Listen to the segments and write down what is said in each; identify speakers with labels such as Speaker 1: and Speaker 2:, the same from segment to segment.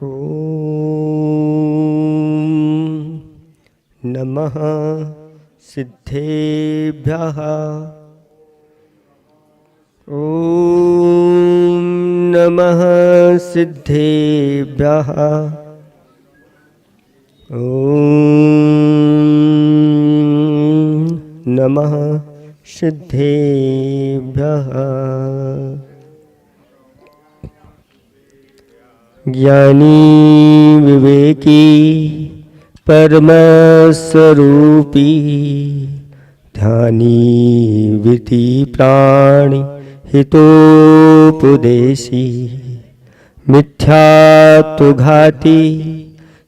Speaker 1: ॐ नमः सिद्धेभ्यः। ॐ नमः सिद्धेभ्यः। ॐ नमः सिद्धेभ्यः। ज्ञानी विवेकी परमस्वरूपी ध्यानी विति प्राणि हितोपदेशी मिथ्यात्वघाती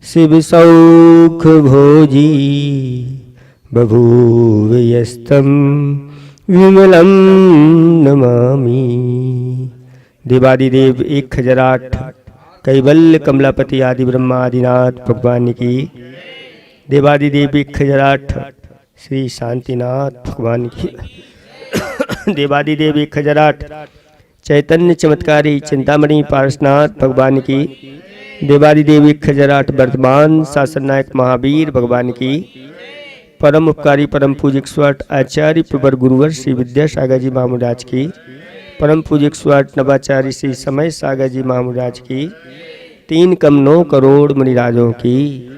Speaker 1: शिव सौख भोजी बभूव यस्तं विमलं नमामि। देवादिदेव 1008 कैवल्य कमलापति आदि ब्रह्मादिनाथ भगवान की। देवादिदेव 1008 श्री शांतिनाथ भगवान की। देवादिदेव 1008 चैतन्य चमत्कारी चिंतामणि पार्श्वनाथ भगवान की। देवादिदेव 1008 वर्तमान शासन नायक महावीर भगवान की। परम उपकारी परम पूज्य 108 आचार्य प्रवर गुरुवर श्री विद्यासागर जी महाराज की। परम पूज्य 108 नवाचार्य श्री समय सागर जी महाराज की। 3 कम 9 करोड़ मुनिराजों की।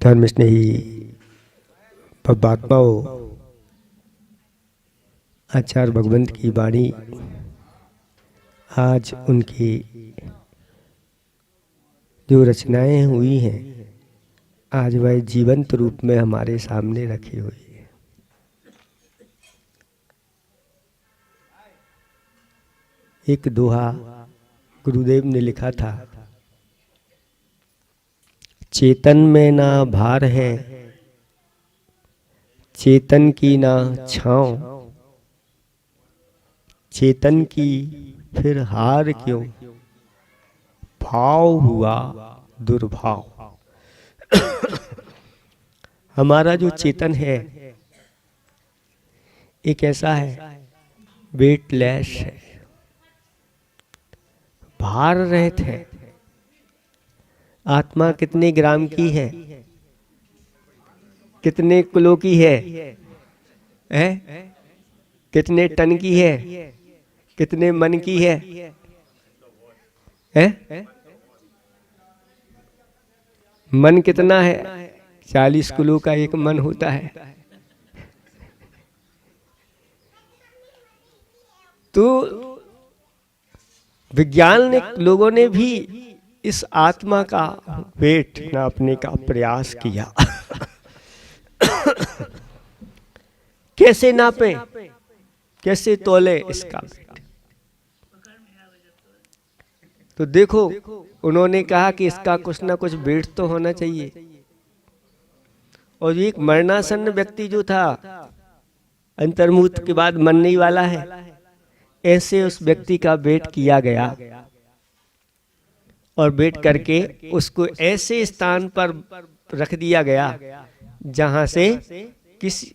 Speaker 1: धर्म स्नेही भक्तात्माओं, आचार्य भगवंत की वाणी आज उनकी जो रचनाएं हुई हैं आज वह जीवंत रूप में हमारे सामने रखी हुई है। एक दोहा गुरुदेव ने लिखा था, चेतन में ना भार है, चेतन की ना छाँव, चेतन की फिर हार क्यों, भाव हुआ दुर्भाव। हमारा जो चेतन है एक ऐसा है, वेटलेस है, भार रहित है। आत्मा कितने ग्राम की है, कितने किलो की है, कितने टन की है, कितने मन की है, मन कितना है? 40 किलो का एक मन होता है। तो वैज्ञानिक लोगों ने भी इस आत्मा का वेट नापने का प्रयास किया। कैसे नापें, कैसे तोले इसका वेट? तो देखो, उन्होंने कहा कि इसका कुछ ना कुछ वेट तो होना चाहिए। और एक मरणासन्न व्यक्ति जो था, अंतर्मुक्त के बाद मरने वाला है, ऐसे उस व्यक्ति का वेट किया गया और वेट करके उसको ऐसे स्थान पर रख दिया गया जहां से किसी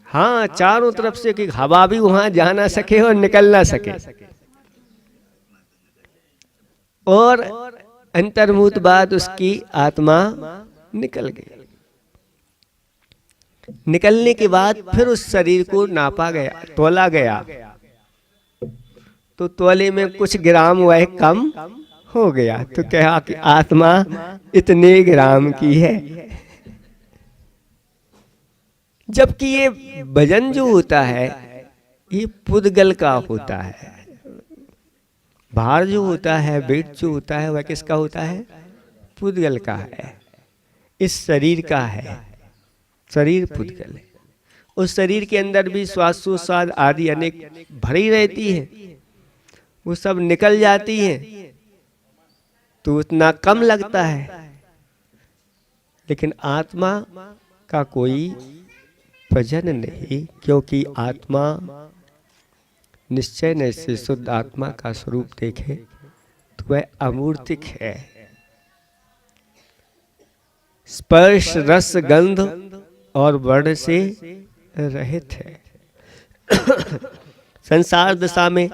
Speaker 1: चारों तरफ से कि हवा भी वहां जा ना सके और निकल ना सके। और अंतर्मुक्त बाद उसकी आत्मा निकल गई। निकलने के बाद फिर उस शरीर को नापा गया, तोला गया, तो तोले में कुछ ग्राम वह कम हो गया। तो कहा कि आत्मा इतने ग्राम की है। जबकि ये वजन जो होता है ये पुद्गल का होता है। भार जो होता है, वेट जो होता है, वह किसका होता है? पुद्गल का है, इस शरीर का है। शरीर पुद्गल है। उस शरीर के अंदर भी श्वासोच्छ्वास आदि अनेक भरी रहती है, वो सब निकल जाती है तो उतना कम लगता है। लेकिन आत्मा का कोई वजन नहीं, क्योंकि आत्मा निश्चय न से शुद्ध आत्मा का स्वरूप देखे तो वह अमूर्तिक है। स्पर्श रस गंध और वर्ण से रहित है। संसार दशा में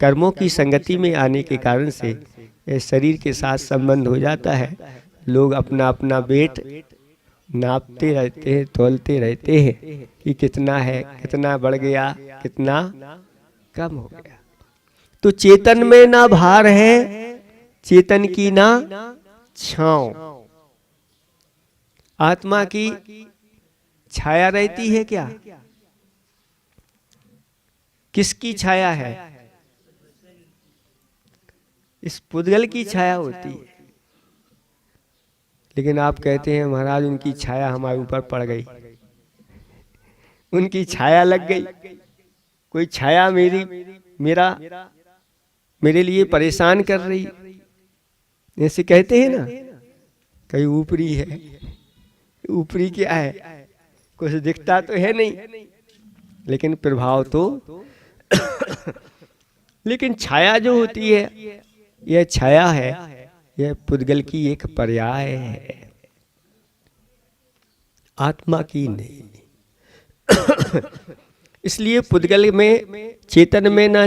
Speaker 1: कर्मों की संगति में आने के कारण से ये शरीर के साथ संबंध हो जाता है। लोग अपना अपना वेट नापते रहते हैं, तौलते रहते हैं कि कितना है, कितना बढ़ गया, कितना कम हो गया। तो चेतन में ना भार है, चेतन की ना छांव। आत्मा की छाया रहती है क्या? किसकी छाया है? इस पुद्गल की छाया होती है। लेकिन आप कहते हैं महाराज उनकी छाया हमारे ऊपर पड़ गई, उनकी छाया लग गई। कोई छाया मेरे लिए परेशान कर रही, ऐसे कहते हैं ना। कहीं ऊपरी है, ऊपरी क्या है? कुछ दिखता तो है नहीं, लेकिन प्रभाव तो लेकिन छाया जो होती है, यह छाया है, यह पुद्गल की एक पर्याय है, आत्मा की नहीं। इसलिए पुद्गल में, चेतन में ना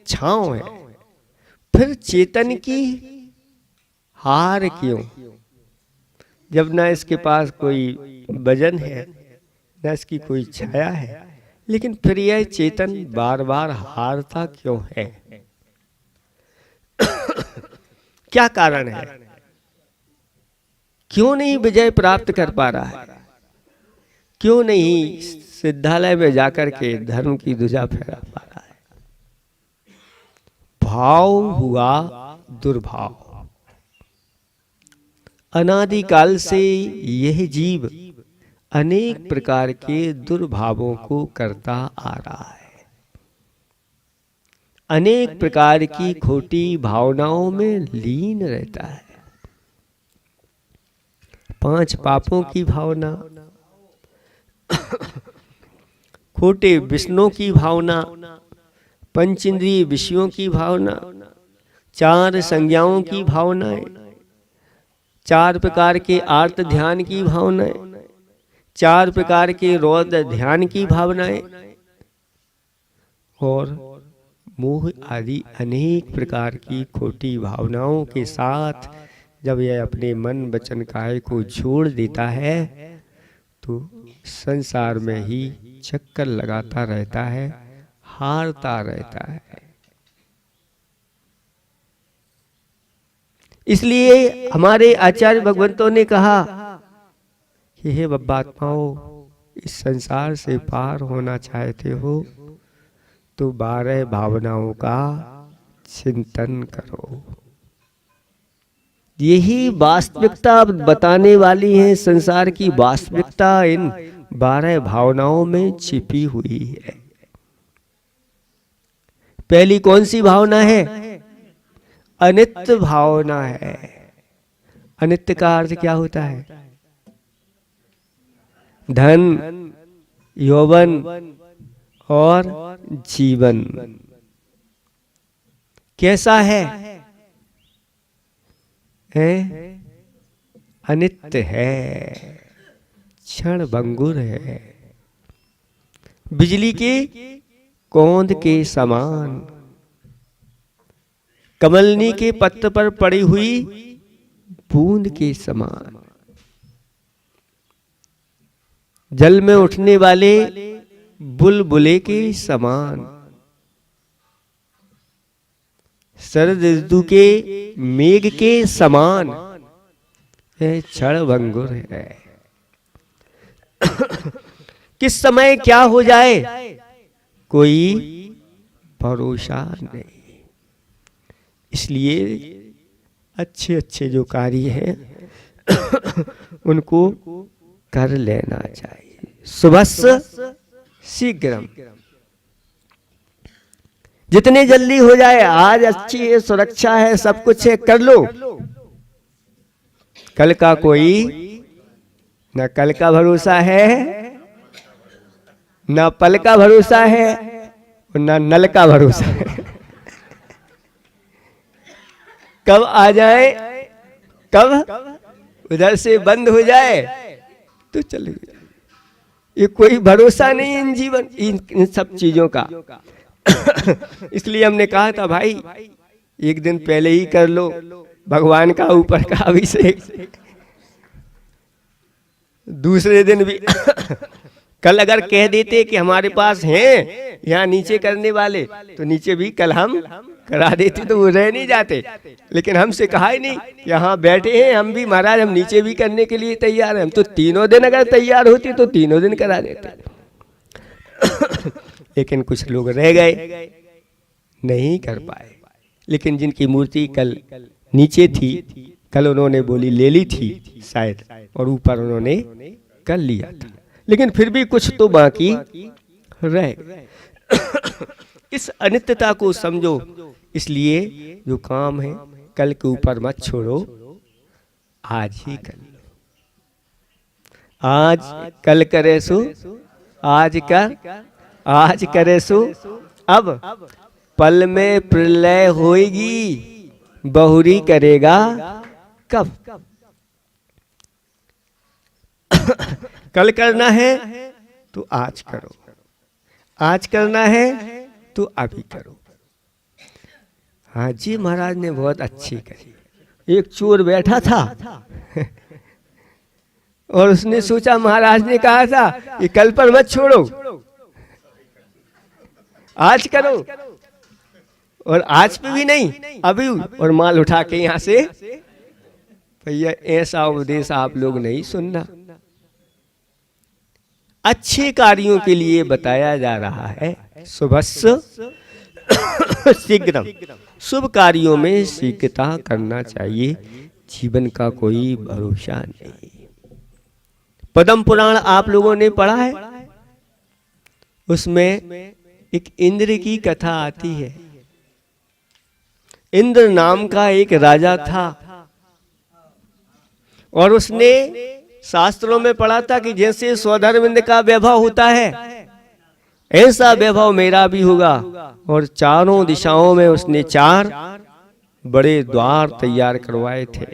Speaker 1: छांव है। फिर चेतन की हार क्यों? जब ना इसके पास कोई वजन है, ना इसकी कोई छाया है, लेकिन फिर यह चेतन बार बार हारता क्यों है? क्या कारण है? क्यों नहीं विजय प्राप्त कर पा रहा है? क्यों नहीं सिद्धालय में जाकर के धर्म की ध्वजा फहरा पा रहा है? भाव हुआ दुर्भाव। अनादिकाल से यह जीव अनेक प्रकार के दुर्भावों को करता आ रहा है। अनेक प्रकार की खोटी भावनाओं में लीन रहता है। 5 पापों की भावना, खोटे विष्णु की भावना, पंचेंद्रिय विषयों की भावना, 4 संज्ञाओं की भावनाएं, 4 प्रकार के आर्त ध्यान की भावनाएं, 4 प्रकार के रौद्र ध्यान की भावनाएं और मोह आदि अनेक प्रकार की खोटी भावनाओं के साथ जब यह अपने मन वचन काया को छोड़ देता है तो संसार में ही चक्कर लगाता रहता है, हारता रहता है। इसलिए हमारे आचार्य भगवंतों ने कहा कि हे बब्बात्माओं, इस संसार से पार होना चाहते हो तो 12 भावनाओं का चिंतन करो। यही वास्तविकता बताने वाली है। संसार की वास्तविकता इन 12 भावनाओं में छिपी हुई है। पहली कौन सी भावना है? अनित्य भावना है। अनित्य का अर्थ क्या होता है? धन, यौवन और जीवन। कैसा है? अनित्य है, क्षण भंगुर है, बिजली के कौंद के समान, कमलनी के पत्ते पर पड़ी हुई बूंद के समान, जल में उठने वाले बुलबुले के समान, शरद ऋतु के मेघ के समान क्षण भंगुर है। किस समय क्या हो जाए कोई भरोसा नहीं। इसलिए अच्छे अच्छे जो कार्य हैं उनको कर लेना चाहिए। शुभस्य शीघ्रम, जितने जल्दी हो जाए। आज अच्छी है, सुरक्षा है, सब कुछ है, कर लो। कल का कोई न कल का भरोसा है, न पल का भरोसा है, न नल का भरोसा है। कब आ जाए, कब उधर से बंद हो जाए तो चले जाए। ये कोई भरोसा नहीं इन जीवन इन सब चीजों का। इसलिए हमने कहा था भाई एक दिन पहले ही कर लो भगवान का ऊपर का अभिषेक, दूसरे दिन भी कल अगर कह देते कि हमारे पास हैं यहाँ नीचे करने वाले तो नीचे भी कल हम करा देते तो वो रह नहीं जाते। लेकिन हमसे कहा ही नहीं कि यहाँ बैठे हैं हम भी महाराज, हम नीचे भी करने के लिए तैयार हैं। हम तो तीनों दिन अगर तैयार होती तो तीनों दिन करा देते। लेकिन कुछ लोग रह गए, नहीं कर पाए। लेकिन जिनकी मूर्ति कल नीचे थी, कल उन्होंने बोली ले ली थी शायद, और ऊपर उन्होंने कर लिया था, लेकिन फिर भी कुछ तो बाकी रह गए। इस अनित्यता को समझो। इसलिए जो काम है कल के ऊपर मत छोड़ो, आज ही कर लो। आज कल करे सो आज कर, आज करे सो अब, पल में प्रलय होएगी, बहुरी करेगा कब। कल करना है तो आज करो, आज करना है तो अभी करो। हाँ जी महाराज ने बहुत अच्छी कही। एक चोर बैठा था और उसने सोचा, महाराज ने कहा था कि कल पर मत छोड़ो, आज करो, और आज पे भी नहीं अभी, और माल उठा के यहां से। भैया ऐसा उपदेश आप लोग नहीं सुनना। अच्छे कार्यों के लिए बताया जा रहा है। शुभस्य शीघ्रम, शुभ कार्यों में शीघ्रता करना चाहिए। जीवन का कोई भरोसा नहीं। पद्म पुराण आप लोगों ने पढ़ा है, उसमें एक इंद्र की कथा आती है। इंद्र नाम का एक राजा था और उसने शास्त्रों में पढ़ा था कि जैसे स्वधर्म का वैभव होता है ऐसा वैभव मेरा भी होगा। और चारों दिशाओं में उसने 4 बड़े द्वार तैयार करवाए थे।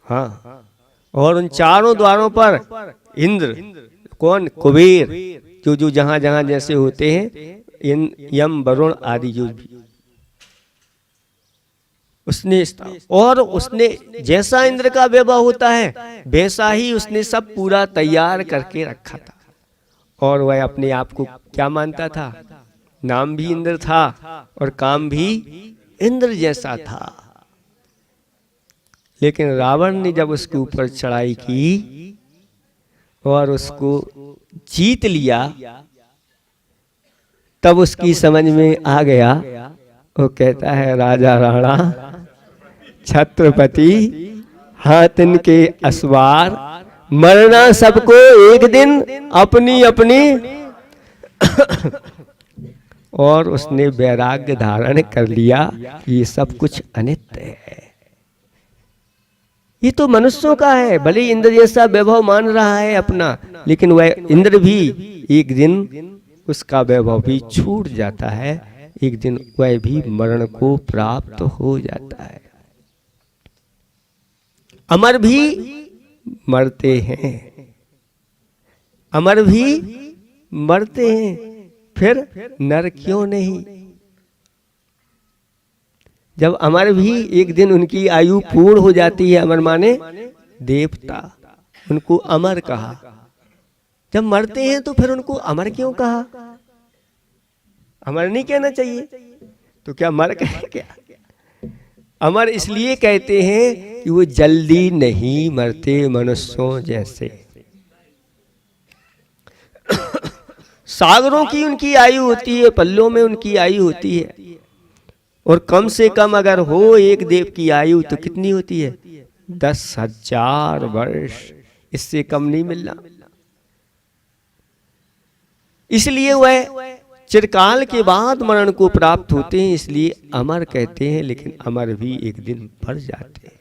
Speaker 1: हाँ, और उन चारों द्वारों पर इंद्र कौन, कुबेर, जो जहां जहां जैसे होते हैं, यम वरुण आदि जो भी उसने, और उसने जैसा इंद्र का वैभव होता है वैसा ही उसने सब पूरा तैयार करके रखा था। और वह अपने आप को क्या मानता था, नाम भी इंद्र था और काम भी इंद्र जैसा था। लेकिन रावण ने जब उसके ऊपर चढ़ाई की और उसको जीत लिया, तब उसकी समझ में आ गया। वो कहता है, राजा राणा छत्रपति हाथ इनके असवार, मरना सबको एक दिन अपनी अपनी। और उसने वैराग्य धारण कर लिया कि ये सब कुछ अनित्य है। ये तो मनुष्यों का है। भले इंद्र जैसा वैभव मान रहा है अपना, लेकिन वह इंद्र भी एक दिन उसका वैभव भी छूट जाता है। एक दिन वह भी मरण को प्राप्त हो जाता है। अमर भी मरते हैं, अमर भी मरते हैं, फिर नर क्यों नहीं। जब अमर भी एक दिन उनकी आयु पूर्ण हो जाती है, अमर माने देवता, उनको अमर कहा। जब मरते हैं तो फिर उनको अमर क्यों कहा। अमर नहीं कहना चाहिए तो क्या मर कहे क्या। अमर इसलिए कहते हैं कि वो जल्दी नहीं मरते मनुष्यों जैसे। सागरों की उनकी आयु होती है, पल्लों में उनकी आयु होती है। और कम से कम अगर हो एक देव की आयु तो कितनी होती है, 10,000 वर्ष, इससे कम नहीं मिलना। इसलिए वह चिरकाल के बाद मरण को प्राप्त होते हैं, इसलिए अमर कहते हैं। लेकिन अमर भी एक दिन मर जाते हैं।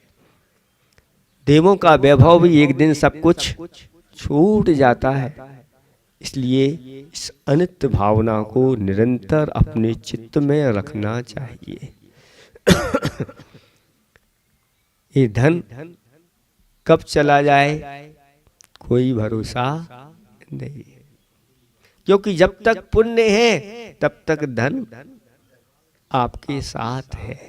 Speaker 1: देवों का वैभव भी एक दिन सब कुछ छूट जाता है। इसलिए इस अनित्य भावना को निरंतर अपने चित्त में रखना चाहिए। ये धन कब चला जाए कोई भरोसा नहीं, क्योंकि जब तक पुण्य है तब तक धन आपके साथ है,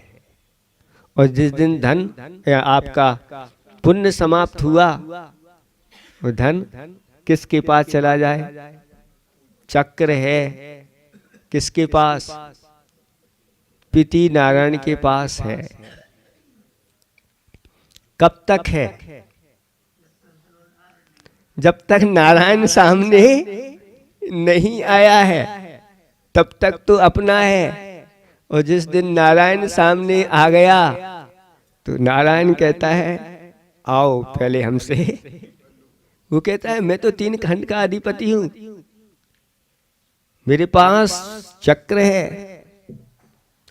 Speaker 1: और जिस दिन धन या आपका पुण्य समाप्त हुआ, वो धन किसके पास चला जाए? चक्र है किसके पास? पिति नारायण के पास है। कब तक है? जब तक नारायण सामने नहीं आया है तब तक तो अपना है, और जिस दिन नारायण सामने आ गया तो नारायण कहता है आओ पहले हमसे। वो कहता है मैं तो 3 खंड का अधिपति हूं, मेरे पास चक्र है,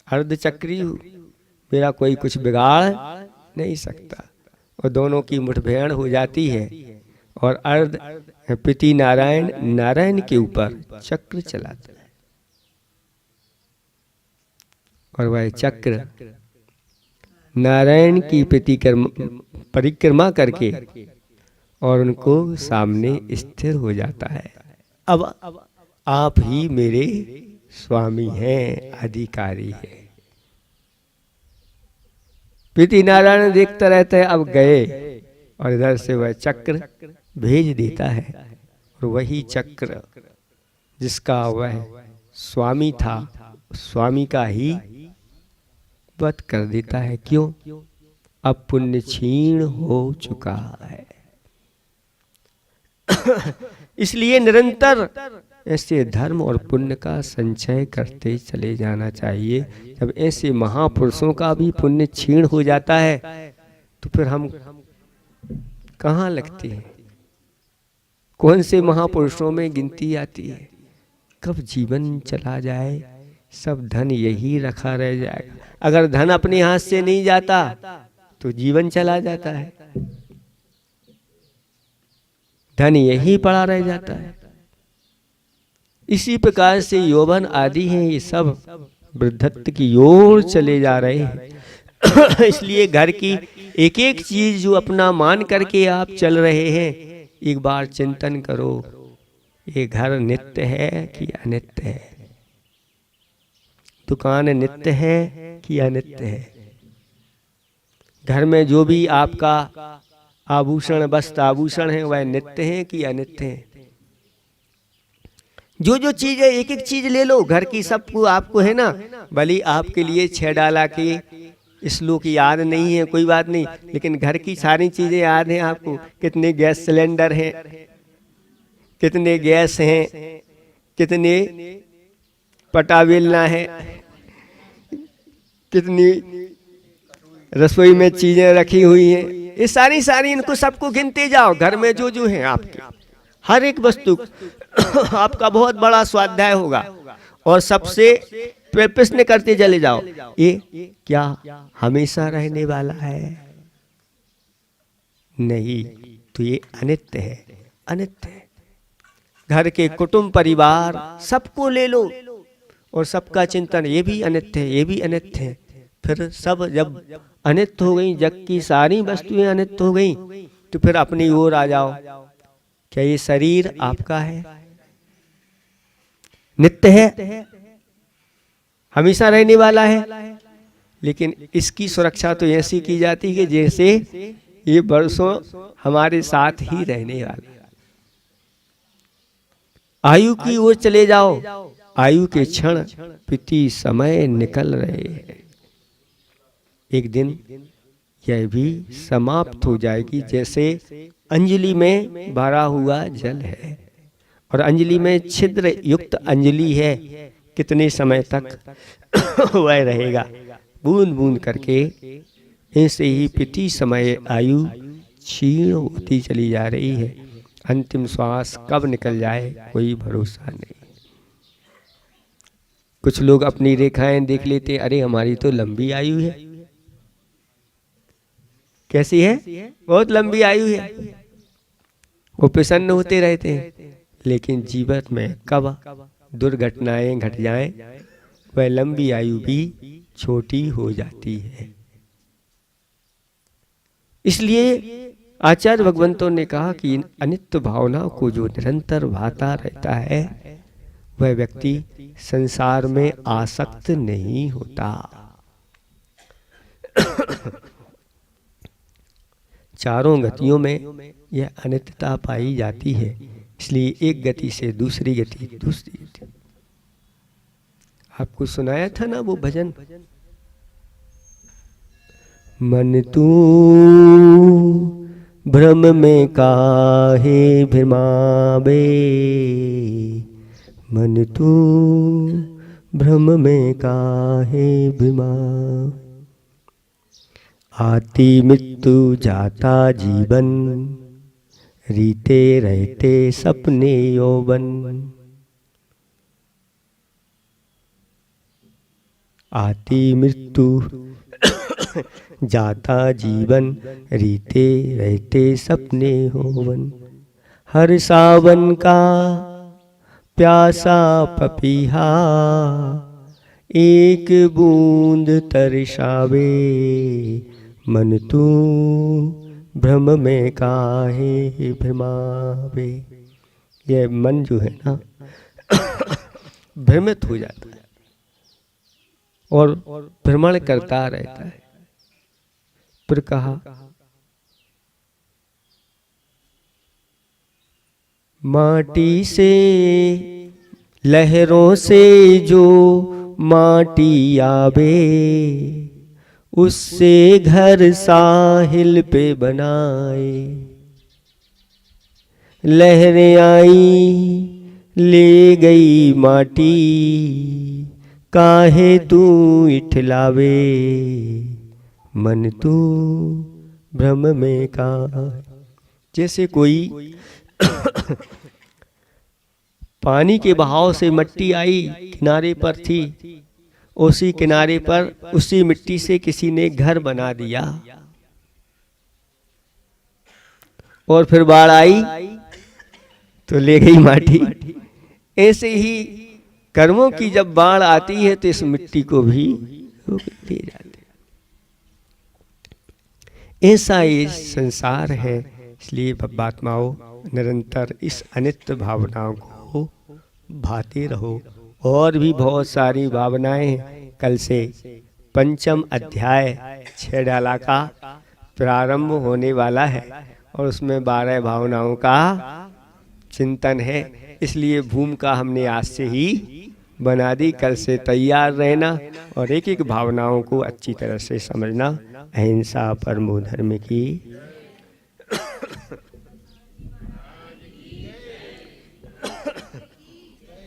Speaker 1: अर्ध चक्री हूं, मेरा कोई कुछ बिगाड़ नहीं सकता। और दोनों की मुठभेड़ हो जाती है, और अर्ध पिति नारायण नारायण के ऊपर चक्र चलाता है, और वह चक्र नारायण की परिक्रमा करके और उनको सामने स्थिर हो जाता है। अब आप ही मेरे स्वामी हैं, अधिकारी हैं। पिति नारायण देखता रहता है, अब गए, और इधर से वह चक्र भेज देता है, और वही चक्र जिसका वह स्वामी था, स्वामी का ही वध कर देता है। क्यों? अब पुण्य क्षीण हो चुका है। इसलिए निरंतर ऐसे धर्म और पुण्य का संचय करते चले जाना चाहिए। जब ऐसे महापुरुषों का भी पुण्य क्षीण हो जाता है तो फिर हम कहाँ लगते हैं? कौन से महापुरुषों में गिनती आती है? कब जीवन चला जाए, सब धन यही रखा रह जाएगा। अगर धन अपने हाथ से नहीं जाता तो जीवन चला जाता है, धन यही पड़ा रह जाता है। इसी प्रकार से यौवन आदि हैं, ये सब वृद्धत्व की ओर चले जा रहे हैं। इसलिए घर की एक एक चीज जो अपना मान करके आप चल रहे हैं, एक बार चिंतन करो, ये घर नित्य है कि अनित्य है? दुकान नित्य है कि अनित्य है? घर में जो भी आपका आभूषण वस्त्र आभूषण है वह नित्य है कि अनित्य है? जो जो चीज है एक एक चीज ले लो, घर की सबको आपको है ना, भले आपके लिए 6 डाला के श्लोक याद नहीं है कोई बात नहीं, लेकिन घर की सारी चीजें याद हैं आपको। कितने गैस सिलेंडर हैं, कितने गैस हैं, कितने पटावेलना है, कितनी रसोई में चीजें रखी हुई हैं, ये सारी इनको सबको गिनते जाओ। घर में जो जो है आपके हर एक वस्तु आपका बहुत बड़ा स्वाध्याय होगा, और सबसे प्रश्न करते चले जाओ, ये क्या हमेशा रहने वाला है? नहीं, तो ये अनित्य है, अनित्य है। घर के कुटुंब परिवार सबको ले लो और सबका चिंतन, ये भी अनित्य है, ये भी अनित्य है। फिर सब जब अनित्य हो गई, जग की सारी वस्तुएं अनित्य हो गई, तो फिर अपनी ओर आ जाओ। क्या ये शरीर आपका है? नित्य है, हमेशा रहने वाला है, लेकिन इसकी सुरक्षा तो ऐसी की जाती है जैसे ये वर्षों हमारे साथ ही रहने वाला। आयु की ओर चले जाओ, आयु के क्षण प्रति समय निकल रहे हैं, एक दिन यह भी समाप्त हो जाएगी। जैसे अंजलि में भरा हुआ जल है और अंजलि में छिद्र युक्त अंजलि है, कितने समय तक वह रहेगा, बूंद बूंद करके। ऐसे ही प्रति समय आयु क्षीण होती चली जा रही है, अंतिम श्वास कब निकल जाए कोई भरोसा नहीं। कुछ लोग अपनी रेखाएं देख लेते, अरे हमारी तो लंबी आयु है। कैसी है? बहुत लंबी आयु है, वो प्रसन्न होते रहते हैं। लेकिन जीवन में कब दुर्घटनाएं घट जाएं, वह लंबी आयु भी छोटी हो जाती है। इसलिए आचार्य भगवंतों ने कहा कि इन अनित्य भावनाओं को जो निरंतर भाता रहता है वह व्यक्ति संसार में आसक्त नहीं होता। चारों गतियों में यह अनित्यता पाई जाती है, इसलिए एक गति से दूसरी गति, दूसरी गति। आपको सुनाया था ना वो भजन, मन तू भ्रम में काहे भ्रमावे, मन तू भ्रम में काहे भ्रमावे। आती मृत्यु जाता जीवन, रीते रहते सपने यौवन। आती मृत्यु जाता जीवन, रीते रहते सपने यौवन। हर सावन का प्यासा पपीहा, एक बूंद तरसावे, मन तू भ्रम में काहे भ्रमावे। यह मन जो है ना भ्रमित हो जाता है और भ्रमण करता रहता है। फिर कहा माटी से लहरों से जो माटी आवे, उससे घर साहिल पे बनाए। लहरें आई ले गई माटी, काहे तू इठलावे, मन तू भ्रम में का। जैसे कोई पानी के बहाव से मिट्टी आई, किनारे पर थी, उसी किनारे पर उसी मिट्टी से किसी ने घर बना दिया और फिर बाढ़ आई तो ले गई माटी। ऐसे ही कर्मों की जब बाढ़ आती है तो इस मिट्टी को भी ले जाते। ऐसा ये संसार है। इसलिए बात्माओं निरंतर इस अनित्य भावनाओं को भाते रहो। और भी बहुत सारी भावनाएं हैं। कल से पंचम अध्याय 6 डाला का प्रारंभ होने वाला है और उसमें 12 भावनाओं का चिंतन है। इसलिए भूमिका हमने आज से ही बना दी। कल से तैयार रहना और एक एक भावनाओं को अच्छी तरह से समझना। अहिंसा परमो धर्म की